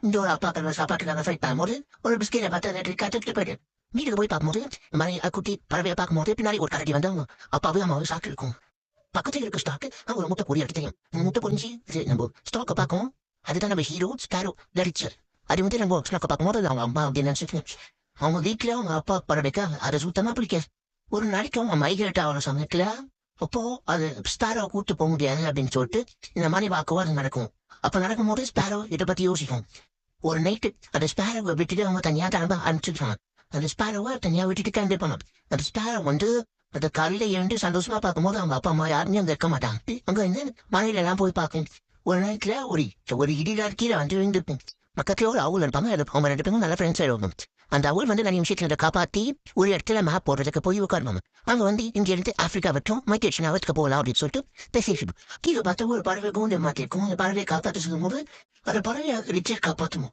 இந்த ஒரு அப்பாக்கள் சாப்பாட்டுக்காக ஃபைட் பண்ணும்போது ஒரு பிஸ்கெட்டை பார்த்து அதை கற்றுட்டு போயிட்டு வீட்டுக்கு போய் பார்க்கும்போது இந்த மாதிரி குட்டி பறவையை பார்க்கும்போது பின்னாடி ஒரு கரடி வந்து அவங்க அப்பாவே அம்மாவே சாக்கு இருக்கும். பக்கத்துல இருக்க ஸ்டாக்கு ஒரு முட்டை பொறி எடுத்து தெரியும். முட்டை பொறிஞ்சு நம்ம ஸ்டாக்கை பார்க்கும். அதுதான் நம்ம ஹீரோ ஸ்பேரோ லடிச்சர். அது வந்து நம்ம ஸ்டாக்கை பார்க்கும்போது அவங்க அம்மா அப்படின்னு நினைச்சிட்டு அவங்க வீட்டுல அவங்க அப்பா பறவைக்கு அதை சுத்தமா பிடிக்காது. ஒரு நாளைக்கு அவங்க மைக்ரேட் ஆகிற சமயத்துல அப்போ அது ஸ்பேரோ கூட்டு போக முடியாது அப்படின்னு சொல்லிட்டு இந்த மாதிரி வாக்குவாதம் நடக்கும். அப்ப நடக்கும்போது ஸ்பேரோ இதை பத்தி யோசிக்கும். ஒரு நைட்டு அந்த ஸ்பேரோவை விட்டுட்டு அவங்க தனியா கிளம்ப அனுப்பிச்சிருக்காங்க. அந்த ஸ்பேரோவை தனியா விட்டுட்டு கிளம்பிப்பாங்க. அந்த ஸ்பேரோ வந்து அந்த காலையில எழுந்து சந்தோஷமா பார்க்கும்போது அவங்க அப்பா அம்மா யாருமே அங்க இருக்க மாட்டாங்க. அங்க இருந்து மலையில எல்லாம் போய் பார்க்கும். ஒரு நேரத்துல ஒரு ஒரு இடிகார் கீழே வந்து விழுந்திருக்கும். பக்கத்துல ஒரு அவுள் இருப்பாங்க. அவங்க ரெண்டு பேரும் நல்ல ஃப்ரெண்ட்ஸ் ஆயிடுவாங்க. அந்த அவுள் வந்து நிறைய விஷயத்துல காப்பாத்தி ஒரு இடத்துல மேப் போடுறதுக்கு போய் உட்காருவாங்க. அங்க வந்து இங்க இருந்து ஆப்பிரிக்கா வட்டும் மைக்கேஷன் அவத்துக்கு போகலாம் அப்படின்னு சொல்லிட்டு பேசிட்டு கீழே பார்த்தா ஒரு பறவை கூண்டு மாட்டிருக்கும். அந்த பறவையை காப்பாற்ற சொல்லும் போது அந்த பறவையை ரிச்சர் காப்பாற்றுமோ